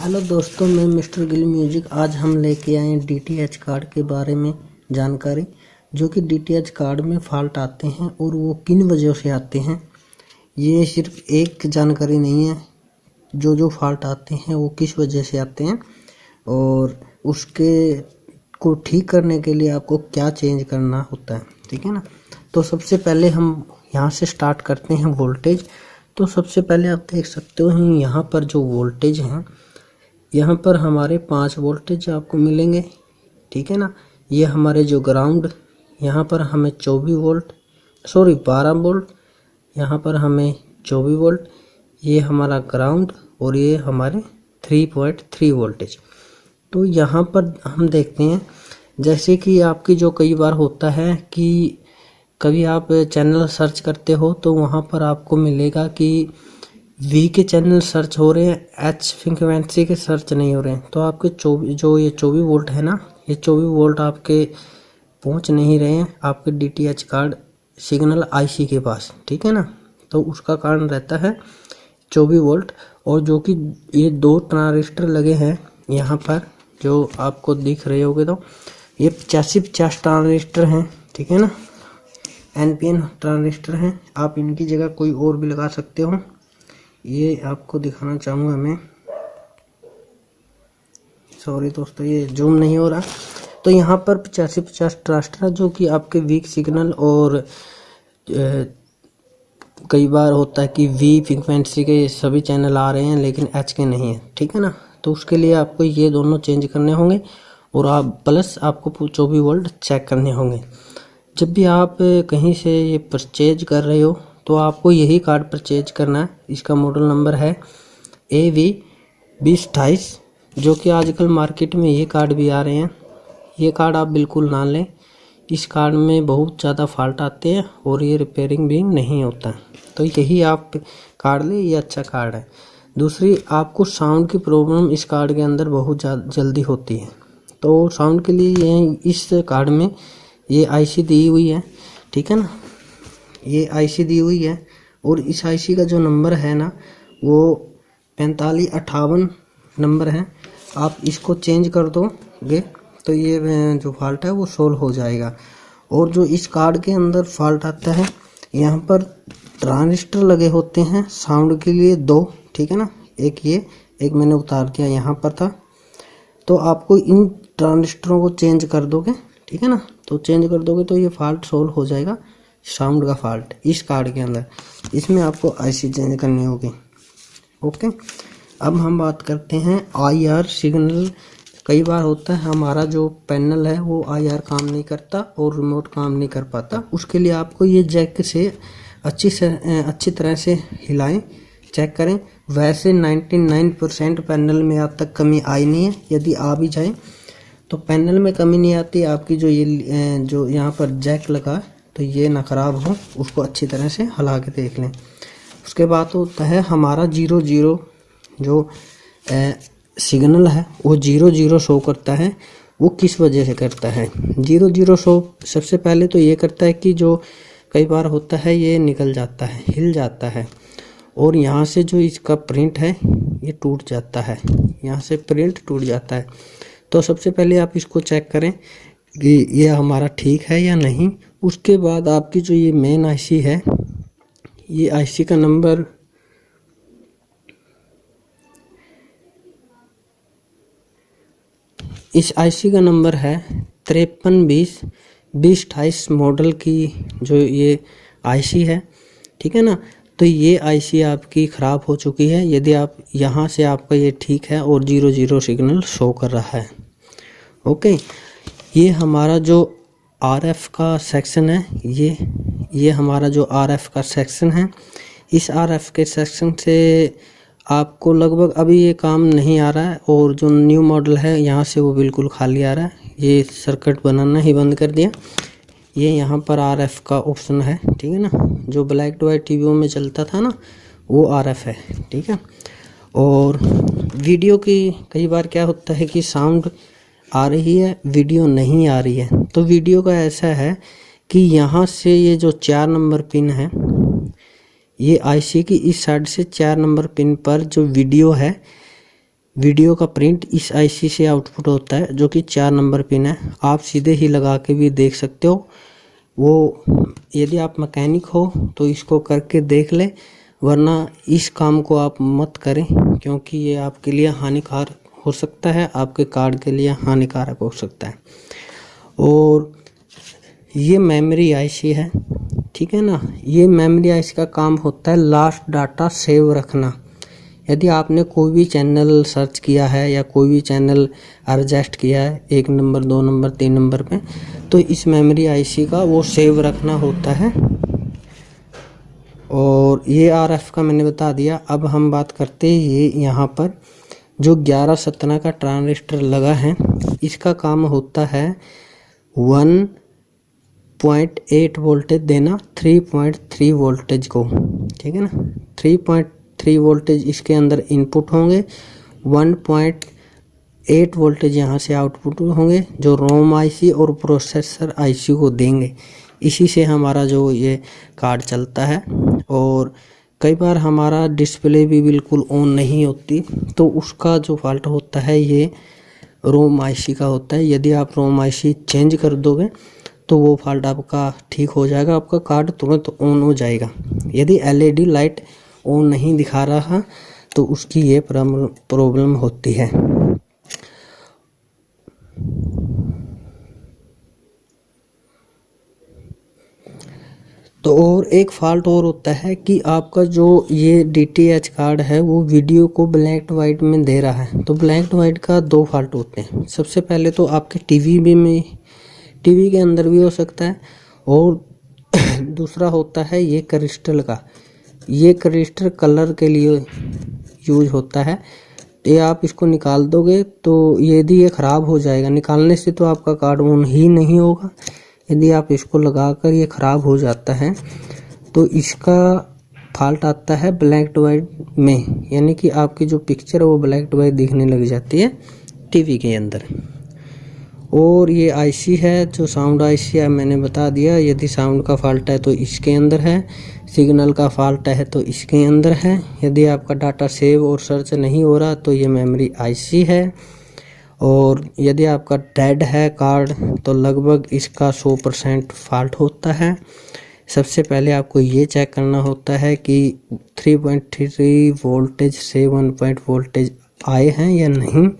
Hello दोस्तों, मैं mister Gill music. आज हम लेके आए हैं डीटीएच कार्ड के बारे में जानकारी, जो कि डीटीएच कार्ड में फॉल्ट आते हैं और वो किन वजह से आते हैं। ये सिर्फ एक जानकारी नहीं है, जो फॉल्ट आते हैं वो किस वजह से आते हैं और उसके को ठीक करने के लिए आपको क्या चेंज करना होता है, ठीक है ना। तो सबसे पहले हम यहाँ से स्टार्ट करते हैं वोल्टेज। तो सबसे पहले आप देख सकते हो यहाँ पर जो वोल्टेज हैं, यहाँ पर हमारे 5 वोल्टेज आपको मिलेंगे, ठीक है ना। ये हमारे जो ग्राउंड, यहाँ पर हमें 12 वोल्ट, यहाँ पर हमें 24 वोल्ट, ये हमारा ग्राउंड और ये हमारे 3.3 वोल्टेज। तो यहाँ पर हम देखते हैं, जैसे कि आपकी जो कई बार होता है कि कभी आप चैनल सर्च करते हो तो वहाँ पर आपको मिलेगा कि वी के चैनल सर्च हो रहे हैं, एच फ्रीक्वेंसी के सर्च नहीं हो रहे हैं। तो आपके 24 वोल्ट है ना, ये 24 वोल्ट आपके पहुंच नहीं रहे हैं आपके डीटीएच कार्ड सिग्नल आईसी के पास, ठीक है ना। तो उसका कारण रहता है 24 वोल्ट। और जो कि ये 2 ट्रांजिस्टर लगे हैं यहाँ पर, जो आपको दिख रहे होंगे, तो ये 50 ट्रांजिस्टर हैं, ठीक है ना। एनपीएन ट्रांजिस्टर हैं, आप इनकी जगह कोई और भी लगा सकते हो। ये आपको दिखाना चाहूँगा मैं, सॉरी दोस्तों ये जूम नहीं हो रहा। तो यहाँ पर 50 ट्रांजिस्टर जो कि आपके वीक सिग्नल और कई बार होता है कि वी फ्रीक्वेंसी के सभी चैनल आ रहे हैं लेकिन एच के नहीं है, ठीक है ना। तो उसके लिए आपको ये दोनों चेंज करने होंगे और आप प्लस आपको 24 वोल्ट चेक करने होंगे। जब भी आप कहीं से ये परचेज कर रहे हो तो आपको यही कार्ड परचेज करना है। इसका मॉडल नंबर है AV2028, जो कि आजकल मार्केट में ये कार्ड भी आ रहे हैं। ये कार्ड आप बिल्कुल ना लें, इस कार्ड में बहुत ज़्यादा फॉल्ट आते हैं और ये रिपेयरिंग भी नहीं होता। तो यही आप कार्ड लें, ये अच्छा कार्ड है। दूसरी, आपको साउंड की प्रॉब्लम इस कार्ड के अंदर बहुत जल्दी होती है। तो साउंड के लिए ये इस कार्ड में ये आईसी दी हुई है, ठीक है ना। ये आईसी दी हुई है और इस आईसी का जो नंबर है ना, वो 4558 नंबर है। आप इसको चेंज कर दोगे तो ये जो फॉल्ट है वो सोल्व हो जाएगा। और जो इस कार्ड के अंदर फॉल्ट आता है, यहाँ पर ट्रांजिस्टर लगे होते हैं साउंड के लिए 2, ठीक है ना। एक मैंने उतार दिया यहाँ पर था। तो आपको इन ट्रांजिस्टरों को चेंज कर दोगे, ठीक है ना। तो चेंज कर दोगे तो ये फॉल्ट सोल्व हो जाएगा, साउंड का फॉल्ट इस कार्ड के अंदर। इसमें आपको आईसी चेंज करनी होगी, ओके। अब हम बात करते हैं आईआर सिग्नल। कई बार होता है हमारा जो पैनल है वो आईआर काम नहीं करता और रिमोट काम नहीं कर पाता। उसके लिए आपको ये जैक से अच्छी तरह से हिलाएं, चेक करें। वैसे 99% पैनल में अब तक कमी आई नहीं है। यदि आ भी जाए तो पैनल में कमी नहीं आती। आपकी जो यहाँ पर जैक लगा तो ये ना ख़राब हो, उसको अच्छी तरह से हिला के देख लें। उसके बाद होता है हमारा 00 जो सिग्नल है वो 00 शो करता है। वो किस वजह से करता है 00 शो? सबसे पहले तो ये करता है कि जो कई बार होता है ये निकल जाता है, हिल जाता है और यहाँ से जो इसका प्रिंट है ये टूट जाता है, यहाँ से प्रिंट टूट जाता है। तो सबसे पहले आप इसको चेक करें कि ये हमारा ठीक है या नहीं। उसके बाद आपकी जो ये मेन आईसी है, ये आईसी का नंबर इस आईसी का नंबर है 5320/2028 मॉडल की जो ये आईसी है, ठीक है ना। तो ये आईसी आपकी ख़राब हो चुकी है। यदि आप यहाँ से आपका ये ठीक है और 00 सिग्नल शो कर रहा है, ओके। ये हमारा जो आरएफ का सेक्शन है, ये हमारा जो आरएफ का सेक्शन है, इस आरएफ के सेक्शन से आपको लगभग अभी ये काम नहीं आ रहा है। और जो न्यू मॉडल है यहाँ से वो बिल्कुल खाली आ रहा है। ये सर्किट बनाना ही बंद कर दिया। ये यहाँ पर आरएफ का ऑप्शन है, ठीक है ना। जो ब्लैक एंड वाइट टीवियों में चलता था ना, वो आरएफ है, ठीक है। और वीडियो की कई बार क्या होता है कि साउंड आ रही है, वीडियो नहीं आ रही है। तो वीडियो का ऐसा है कि यहाँ से ये जो 4 नंबर पिन है, ये आईसी की इस साइड से 4 नंबर पिन पर जो वीडियो है वीडियो का प्रिंट इस आईसी से आउटपुट होता है, जो कि 4 नंबर पिन है। आप सीधे ही लगा के भी देख सकते हो। वो यदि आप मैकेनिक हो तो इसको करके देख ले, वरना इस काम को आप मत करें, क्योंकि ये आपके लिए हानिकारक हो सकता है, आपके कार्ड के लिए हानिकारक हो सकता है। और ये मेमोरी आईसी है, ठीक है ना। ये मेमोरी आईसी का काम होता है लास्ट डाटा सेव रखना। यदि आपने कोई भी चैनल सर्च किया है या कोई भी चैनल एडजस्ट किया है 1 नंबर 2 नंबर 3 नंबर पे, तो इस मेमोरी आईसी का वो सेव रखना होता है। और ये आरएफ का मैंने बता दिया। अब हम बात करते हैं ये यहाँ पर जो 1117 का ट्रांजिस्टर लगा है, इसका काम होता है 1.8 वोल्टेज देना 3.3 वोल्टेज को, ठीक है ना। 3.3 वोल्टेज इसके अंदर इनपुट होंगे, 1.8 वोल्टेज यहाँ से आउटपुट होंगे, जो रोम आईसी और प्रोसेसर आईसी को देंगे। इसी से हमारा जो ये कार्ड चलता है। और कई बार हमारा डिस्प्ले भी बिल्कुल ऑन नहीं होती, तो उसका जो फॉल्ट होता है ये रोम आईसी का होता है। यदि आप रोम आईसी चेंज कर दोगे तो वो फॉल्ट आपका ठीक हो जाएगा, आपका कार्ड तुरंत ऑन हो जाएगा। यदि एलईडी लाइट ऑन नहीं दिखा रहा तो उसकी ये प्रॉब्लम होती है। तो और एक फॉल्ट और होता है कि आपका जो ये डीटीएच कार्ड है वो वीडियो को ब्लैक वाइट में दे रहा है। तो ब्लैक वाइट का 2 फॉल्ट होते हैं। सबसे पहले तो आपके टीवी के अंदर भी हो सकता है, और दूसरा होता है ये क्रिस्टल का। ये क्रिस्टल कलर के लिए यूज होता है। ये आप इसको निकाल दोगे तो यदि ये ख़राब हो जाएगा, निकालने से तो आपका कार्ड ऑन ही नहीं होगा। यदि आप इसको लगाकर ये ख़राब हो जाता है तो इसका फॉल्ट आता है ब्लैक वाइट में, यानी कि आपकी जो पिक्चर है वो ब्लैक वाइट दिखने लग जाती है टीवी के अंदर। और ये आईसी है जो साउंड आईसी है, मैंने बता दिया। यदि साउंड का फॉल्ट है तो इसके अंदर है, सिग्नल का फॉल्ट है तो इसके अंदर है। यदि आपका डाटा सेव और सर्च नहीं हो रहा तो ये मेमोरी आईसी है। और यदि आपका डेड है कार्ड तो लगभग इसका 100% फॉल्ट होता है। सबसे पहले आपको ये चेक करना होता है कि 3.3 वोल्टेज से 1 वोल्टेज आए हैं या नहीं।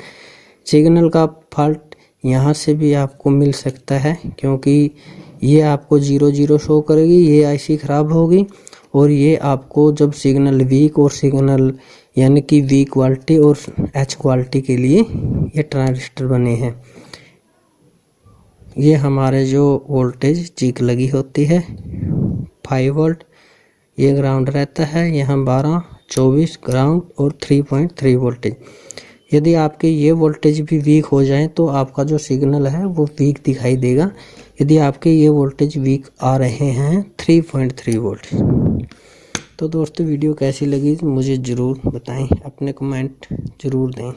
सिग्नल का फॉल्ट यहाँ से भी आपको मिल सकता है, क्योंकि ये आपको 0 शो करेगी, ये आईसी ख़राब होगी। और ये आपको जब सिग्नल वीक और सिग्नल यानी कि वी क्वालिटी और एच क्वालिटी के लिए ये ट्रांजिस्टर बने हैं। ये हमारे जो वोल्टेज चीक लगी होती है 5 वोल्ट, ये ग्राउंड रहता है, यहाँ 12, 24 ग्राउंड और 3.3 वोल्टेज। यदि आपके ये वोल्टेज भी वीक हो जाए तो आपका जो सिग्नल है वो वीक दिखाई देगा। यदि आपके ये वोल्टेज वीक आ रहे हैं 3.3 वोल्ट। तो दोस्तों वीडियो कैसी लगी मुझे ज़रूर बताएं, अपने कमेंट ज़रूर दें।